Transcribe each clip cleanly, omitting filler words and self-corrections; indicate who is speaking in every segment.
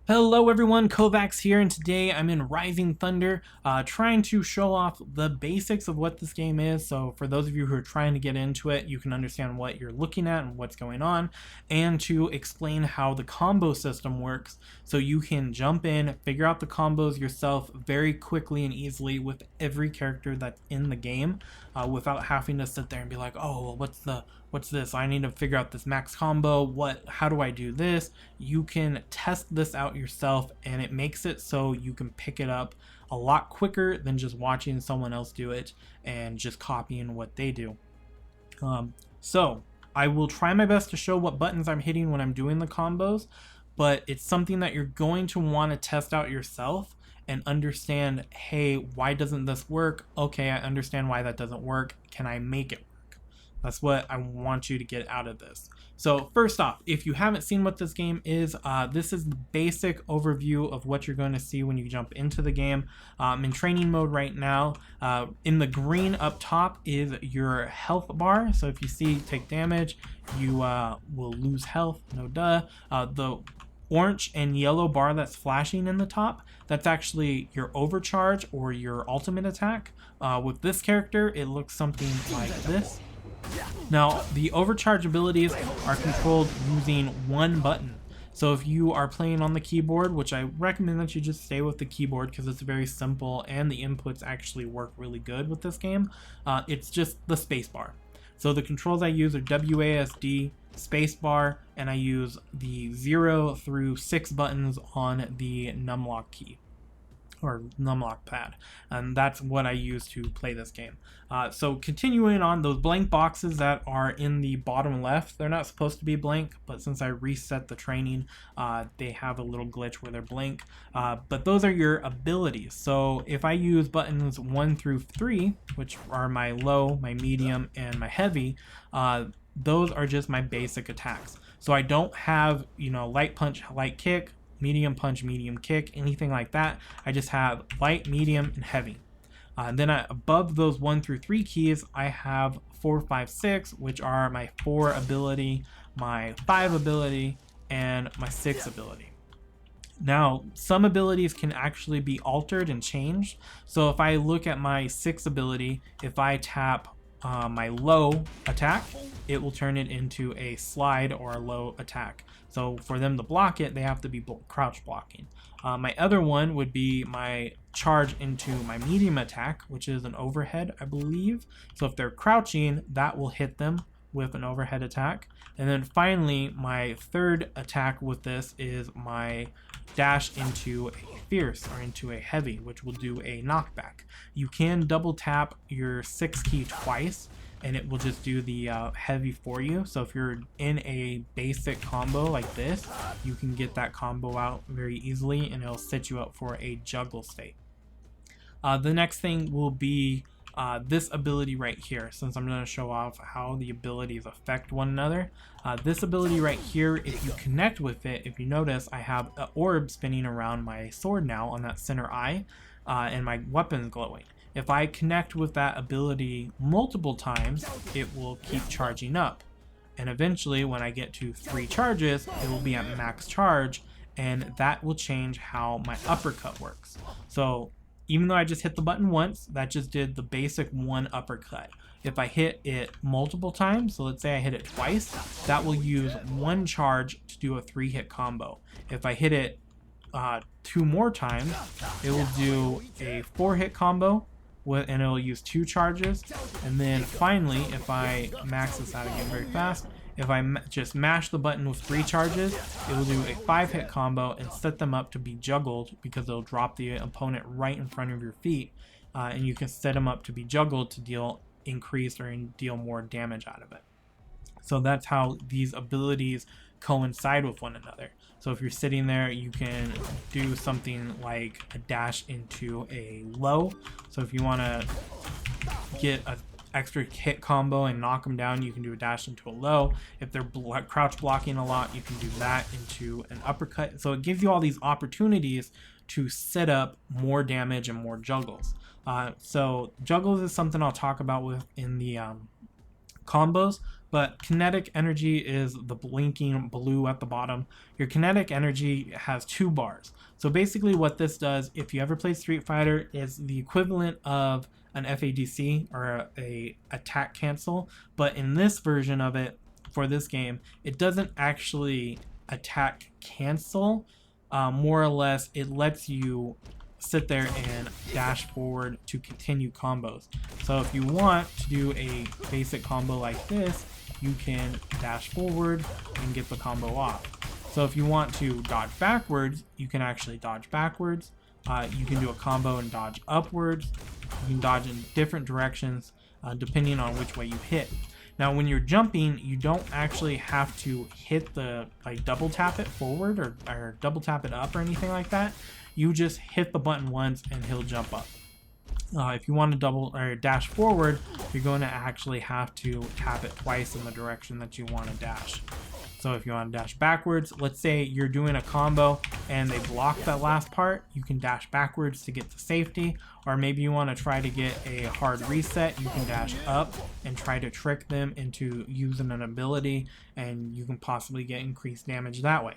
Speaker 1: Hello everyone, Kovacs here, and today I'm in Rising Thunder, trying to show off the basics of what this game is. So for those of you who are trying to get into it, you can understand what you're looking at and what's going on, and to explain how the combo system works so you can jump in, figure out the combos yourself very quickly and easily with every character that's in the game, without having to sit there and be like, oh, well, what's this? I need to figure out this max combo. How do I do this? You can test this out yourself, and it makes it so you can pick it up a lot quicker than just watching someone else do it and just copying what they do. So I will try my best to show what buttons I'm hitting when I'm doing the combos, but it's something that you're going to want to test out yourself and understand, hey, why doesn't this work? Okay, I understand why that doesn't work. Can I make it work? That's what I want you to get out of this. So first off, if you haven't seen what this game is, this is the basic overview of what you're going to see when you jump into the game. I'm in training mode right now. In the green up top is your health bar. So if you see take damage, you will lose health, no duh. The orange and yellow bar that's flashing in the top, that's actually your overcharge or your ultimate attack. With this character, it looks something like this. Now, the overcharge abilities are controlled using one button. So if you are playing on the keyboard, which I recommend that you just stay with the keyboard because it's very simple and the inputs actually work really good with this game, it's just the spacebar. So the controls I use are WASD, spacebar, and I use the 0 through 6 buttons on the numlock key or numlock pad, and that's what I use to play this game. So continuing on, those blank boxes that are in the bottom left, they're not supposed to be blank, but since I reset the training, they have a little glitch where they're blank. But those are your abilities. So if I use buttons 1 through 3, which are my low, my medium, and my heavy, those are just my basic attacks. So I don't have, light punch, light kick, medium punch, medium kick, anything like that. I just have light, medium, and heavy. Then above those 1 through 3 keys, I have 4, 5, 6, which are my 4 ability, my 5 ability, and my 6 ability. Now, some abilities can actually be altered and changed. So if I look at my 6 ability, if I tap my low attack, it will turn it into a slide or a low attack. So for them to block it, they have to be crouch blocking. My other one would be my charge into my medium attack, which is an overhead, I believe. So if they're crouching, that will hit them with an overhead attack. And then finally, my third attack with this is my dash into a fierce or into a heavy, which will do a knockback. You can double tap your 6 key twice and it will just do the heavy for you. So if you're in a basic combo like this, you can get that combo out very easily and it'll set you up for a juggle state. The next thing will be this ability right here, since I'm going to show off how the abilities affect one another. This ability right here, if you connect with it, if you notice, I have an orb spinning around my sword now on that center eye, and my weapon's glowing. If I connect with that ability multiple times, it will keep charging up. And eventually, when I get to 3 charges, it will be at max charge, and that will change how my uppercut works. So even though I just hit the button once, that just did the basic 1 uppercut. If I hit it multiple times, so let's say I hit it twice, that will use 1 charge to do a 3-hit combo. If I hit it 2 more times, it will do a 4-hit combo, and it will use 2 charges. And then finally, if I max this out again very fast, if I just mash the button with 3 charges, it will do a 5-hit combo and set them up to be juggled because it'll drop the opponent right in front of your feet. And you can set them up to be juggled to deal increased or deal more damage out of it. So that's how these abilities coincide with one another. So if you're sitting there, you can do something like a dash into a low. So if you want to get a extra hit combo and knock them down, you can do a dash into a low. If they're crouch blocking a lot, you can do that into an uppercut. So it gives you all these opportunities to set up more damage and more juggles. So juggles is something I'll talk about in the combos, But kinetic energy is the blinking blue at the bottom. Your kinetic energy has 2 bars. So basically what this does, if you ever play Street Fighter, is the equivalent of an FADC or a attack cancel. But in this version of it, for this game, it doesn't actually attack cancel. More or less, it lets you sit there and dash forward to continue combos. So if you want to do a basic combo like this, you can dash forward and get the combo off. So if you want to dodge backwards, you can actually dodge backwards. You can do a combo and dodge upwards. You can dodge in different directions depending on which way you hit. Now when you're jumping, you don't actually have to hit the double tap it forward or double tap it up or anything like that. You just hit the button once and he'll jump up. If you want to double or dash forward, you're going to actually have to tap it twice in the direction that you want to dash. So if you want to dash backwards, let's say you're doing a combo and they block that last part, you can dash backwards to get to safety. Or maybe you want to try to get a hard reset, you can dash up and try to trick them into using an ability, and you can possibly get increased damage that way.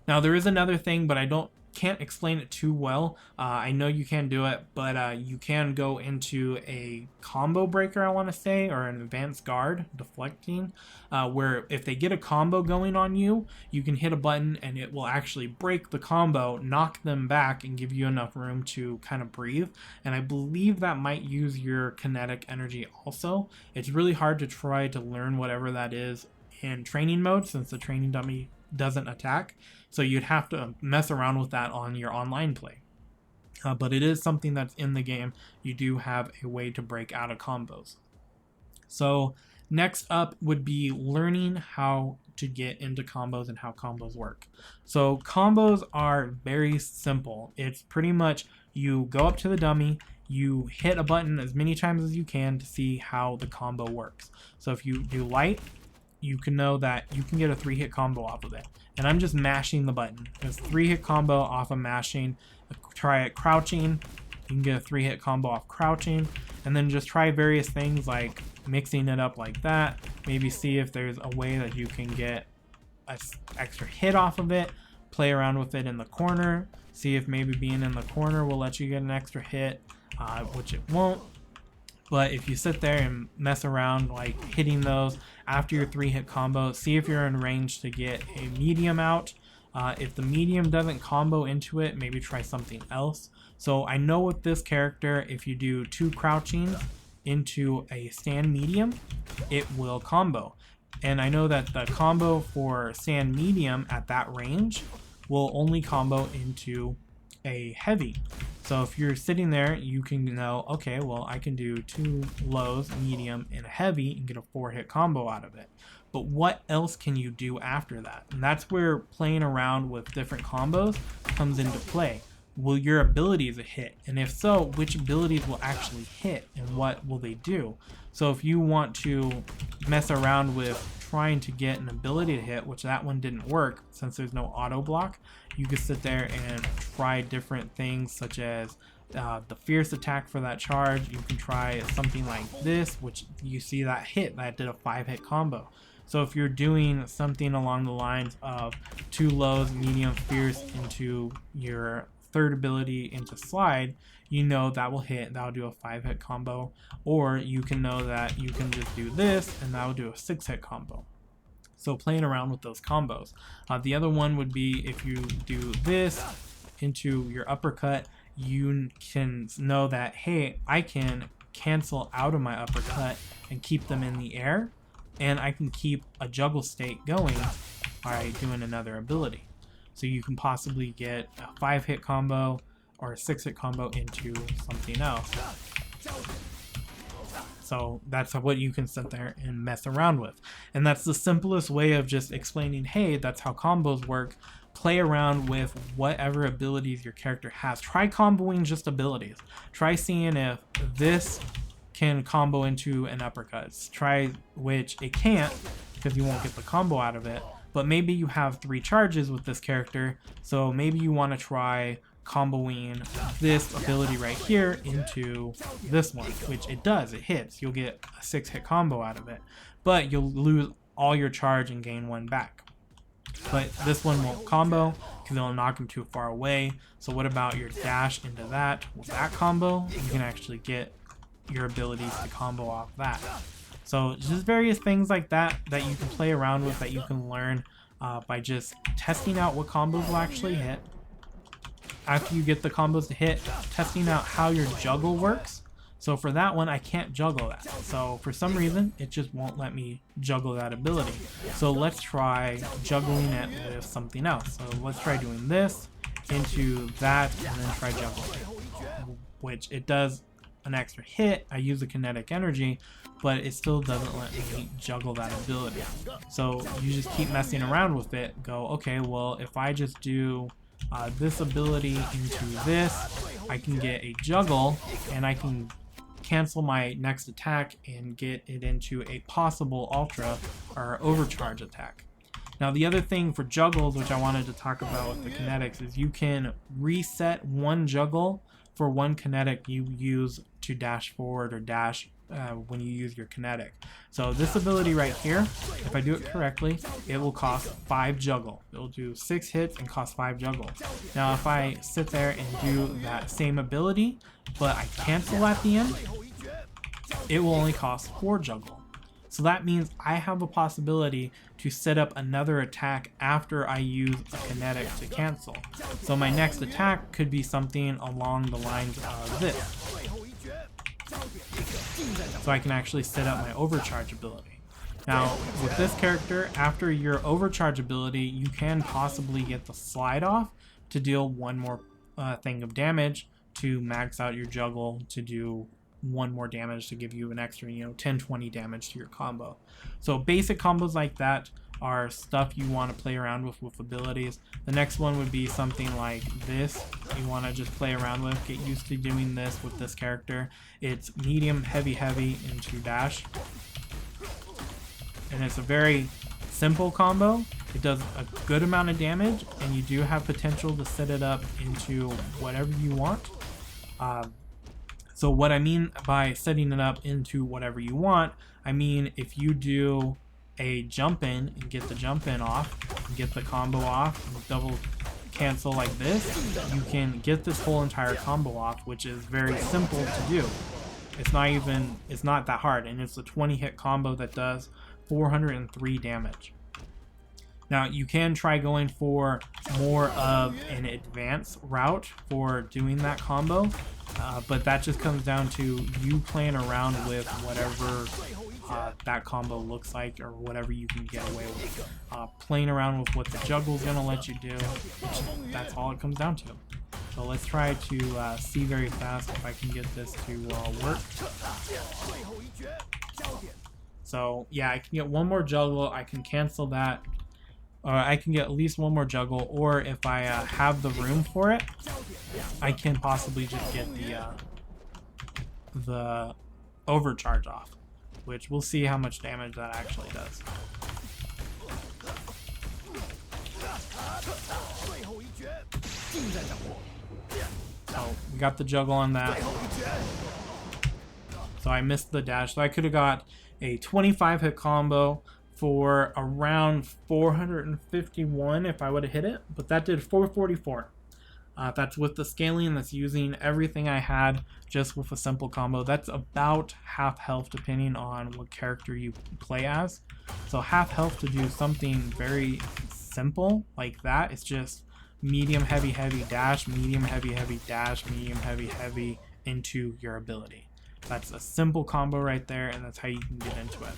Speaker 1: Now there is another thing, but I can't explain it too well. I know you can do it, but you can go into a combo breaker, I want to say, or an advanced guard deflecting, where if they get a combo going on you, you can hit a button and it will actually break the combo, knock them back, and give you enough room to kind of breathe. And I believe that might use your kinetic energy also. It's really hard to try to learn whatever that is in training mode, since the training dummy doesn't attack, so you'd have to mess around with that on your online play. But it is something that's in the game. You do have a way to break out of combos. So next up would be learning how to get into combos and how combos work. So combos are very simple. It's pretty much you go up to the dummy, you hit a button as many times as you can to see how the combo works. So if you do light, you can know that you can get a 3-hit combo off of it. And I'm just mashing the button. It's a 3-hit combo off of mashing. Try it crouching. You can get a 3-hit combo off crouching. And then just try various things like mixing it up like that. Maybe see if there's a way that you can get an extra hit off of it. Play around with it in the corner. See if maybe being in the corner will let you get an extra hit, which it won't. But if you sit there and mess around like hitting those after your 3-hit combo, see if you're in range to get a medium out. If the medium doesn't combo into it, maybe try something else. So I know with this character, if you do 2 crouching into a stand medium, it will combo. And I know that the combo for stand medium at that range will only combo into a heavy. So if you're sitting there, you can know, okay, well, I can do 2 lows, medium, and a heavy and get a 4-hit combo out of it. But what else can you do after that? And that's where playing around with different combos comes into play. Will your abilities hit? And if so, which abilities will actually hit and what will they do? So if you want to mess around with trying to get an ability to hit, which that one didn't work since there's no auto block, you could sit there and try different things such as the fierce attack for that charge. You can try something like this, which you see that hit, that did a 5-hit combo. So if you're doing something along the lines of 2 lows, medium, fierce into your third ability into slide, you know that will hit, that'll do a 5-hit combo. Or you can know that you can just do this and that'll do a 6-hit combo. So playing around with those combos. The other one would be if you do this into your uppercut, you can know that, hey, I can cancel out of my uppercut and keep them in the air, and I can keep a juggle state going by doing another ability. So you can possibly get a 5-hit combo or a 6-hit combo into something else. So that's what you can sit there and mess around with. And that's the simplest way of just explaining, hey, that's how combos work. Play around with whatever abilities your character has. Try comboing just abilities. Try seeing if this can combo into an uppercut. Try which it can't, because you won't get the combo out of it. But maybe you have 3 charges with this character, so maybe you want to try comboing this ability right here into this one, which it does, it hits. You'll get a 6-hit combo out of it, but you'll lose all your charge and gain 1 back. But this one won't combo because it'll knock him too far away. So what about your dash into that? With that combo, you can actually get your abilities to combo off that. So just various things like that that you can play around with, that you can learn by just testing out what combos will actually hit. After you get the combos to hit, testing out how your juggle works. So for that one, I can't juggle that. So for some reason, it just won't let me juggle that ability. So let's try juggling it with something else. So let's try doing this into that and then try juggling, which it does an extra hit. I use the kinetic energy, but it still doesn't let me juggle that ability. So you just keep messing around with it. Go, okay, well, if I just do this ability into this, I can get a juggle and I can cancel my next attack and get it into a possible ultra or overcharge attack. Now the other thing for juggles, which I wanted to talk about with the kinetics, is you can reset one juggle for one kinetic you use to dash forward or dash when you use your kinetic. So this ability right here, if I do it correctly, it will cost 5 juggle. It will do 6 hits and cost 5 juggle. Now if I sit there and do that same ability, but I cancel at the end, it will only cost 4 juggle. So that means I have a possibility to set up another attack after I use a kinetic to cancel. So my next attack could be something along the lines of this. So I can actually set up my overcharge ability. Now with this character, after your overcharge ability, you can possibly get the slide off to deal 1 more thing of damage, to max out your juggle, to do 1 more damage, to give you an extra 10-20 damage to your combo. So basic combos like that are stuff you want to play around with abilities. The next one would be something like this. You want to just play around with, get used to doing this with this character. It's medium, heavy, heavy into dash, and it's a very simple combo. It does a good amount of damage, and you do have potential to set it up into whatever you want. So what I mean by setting it up into whatever you want, I mean if you do a jump in and get the jump in off, and get the combo off, and double cancel like this, you can get this whole entire combo off, which is very simple to do. It's not that hard, and it's a 20-hit combo that does 403 damage. Now you can try going for more of an advanced route for doing that combo, but that just comes down to you playing around with whatever that combo looks like, or whatever you can get away with. Playing around with what the juggle's gonna let you do, that's all it comes down to. So let's try to see very fast if I can get this to work. So yeah, I can get 1 more juggle, I can cancel that, or I can get at least 1 more juggle, or if I have the room for it, I can possibly just get the overcharge off, which we'll see how much damage that actually does. So we got the juggle on that. So I missed the dash, so I could have got a 25-hit combo for around 451 if I would have hit it, but that did 444. That's with the scaling, that's using everything I had just with a simple combo. That's about half health depending on what character you play as. So half health to do something very simple like that, it's just medium heavy heavy dash, medium heavy heavy dash, medium heavy heavy into your ability. That's a simple combo right there, and that's how you can get into it.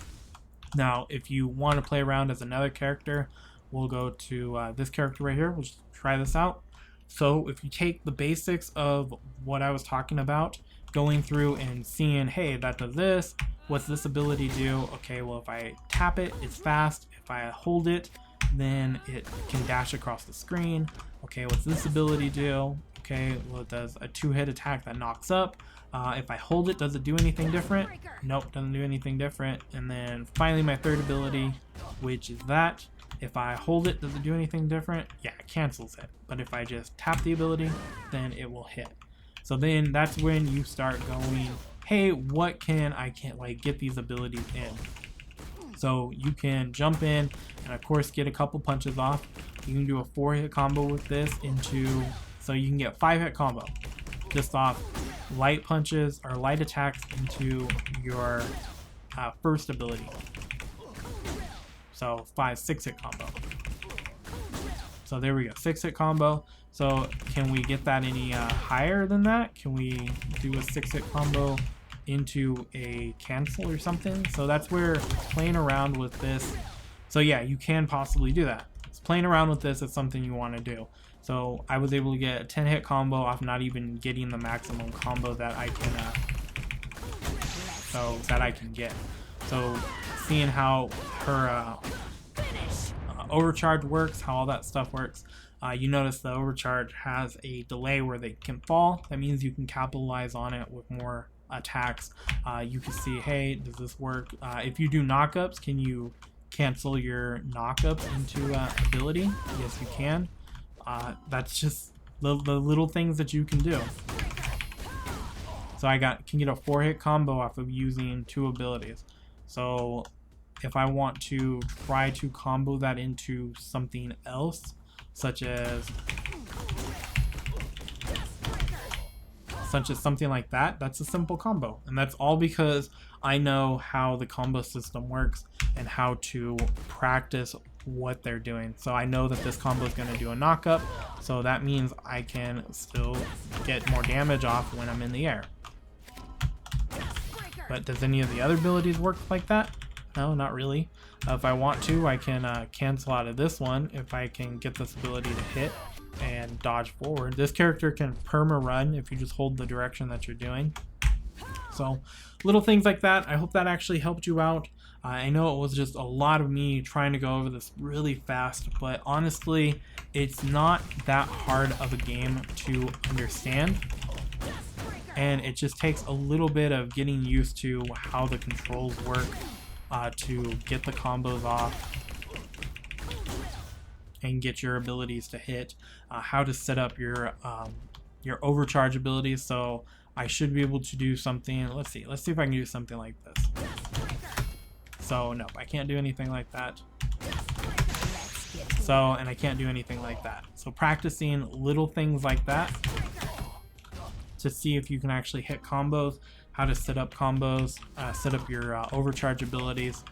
Speaker 1: Now if you want to play around as another character, we'll go to this character right here. We'll just try this out. So if you take the basics of what I was talking about, going through and seeing, hey, that does this, what's this ability do? Okay, well if I tap it, it's fast. If I hold it, then it can dash across the screen. Okay, what's this ability do? Okay, well it does a 2-hit attack that knocks up. If I hold it, does it do anything different? Nope, doesn't do anything different. And then finally my third ability, which is that. If I hold it, does it do anything different? Yeah, it cancels it. But if I just tap the ability, then it will hit. So then that's when you start going, hey, what can I like get these abilities in? So you can jump in and of course get a couple punches off. You can do a 4-hit combo with this into, so you can get 5-hit combo just off light punches or light attacks into your first ability. So 6-hit combo. So there we go, 6-hit combo. So can we get that any higher than that? Can we do a 6-hit combo into a cancel or something? So that's where playing around with this. So yeah, you can possibly do that. It's playing around with this is something you want to do. So I was able to get a 10-hit combo off not even getting the maximum combo that I can get. So seeing how her OverCharge works, how all that stuff works. You notice the OverCharge has a delay where they can fall. That means you can capitalize on it with more attacks. You can see, hey, does this work? If you do knockups, can you cancel your knockups into ability? Yes, you can. That's just the little things that you can do. So I can get a 4-hit combo off of using 2 abilities. So if I want to try to combo that into something else, such as something like that, that's a simple combo. And that's all because I know how the combo system works and how to practice what they're doing. So I know that this combo is going to do a knockup, so that means I can still get more damage off when I'm in the air. But does any of the other abilities work like that? No, not really. If I want to, I can cancel out of this one if I can get this ability to hit and dodge forward. This character can perma run if you just hold the direction that you're doing. So little things like that. I hope that actually helped you out. I know it was just a lot of me trying to go over this really fast, but honestly, it's not that hard of a game to understand. And it just takes a little bit of getting used to how the controls work to get the combos off and get your abilities to hit, how to set up your overcharge abilities. So I should be able to do something. Let's see if I can do something like this. So no, I can't do anything like that. So, and I can't do anything like that. So practicing little things like that to see if you can actually hit combos, how to set up combos, set up your overcharge abilities.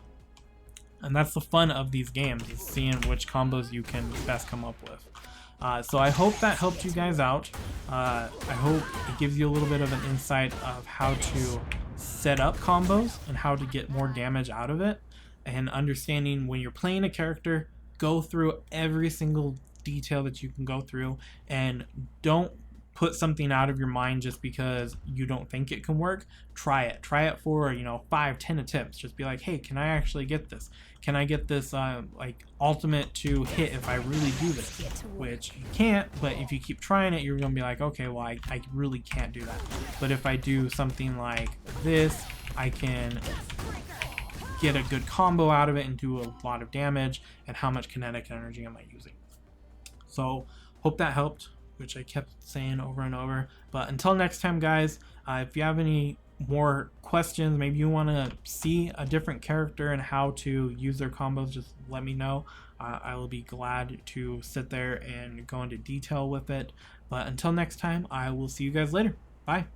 Speaker 1: And that's the fun of these games, is seeing which combos you can best come up with. So I hope that helped you guys out. I hope it gives you a little bit of an insight of how to set up combos and how to get more damage out of it, and understanding when you're playing a character, go through every single detail that you can go through, and don't put something out of your mind just because you don't think it can work. Try it for 5-10 attempts. Just be like, hey, can I actually get this? Can I get this like ultimate to hit if I really do this? Which you can't, but if you keep trying it, you're gonna be like, okay, well, I really can't do that. But if I do something like this, I can get a good combo out of it and do a lot of damage. And how much kinetic energy am I using? So hope that helped, which I kept saying over and over. But until next time, guys, if you have any more questions, maybe you want to see a different character and how to use their combos, just let me know. I will be glad to sit there and go into detail with it. But until next time, I will see you guys later. Bye.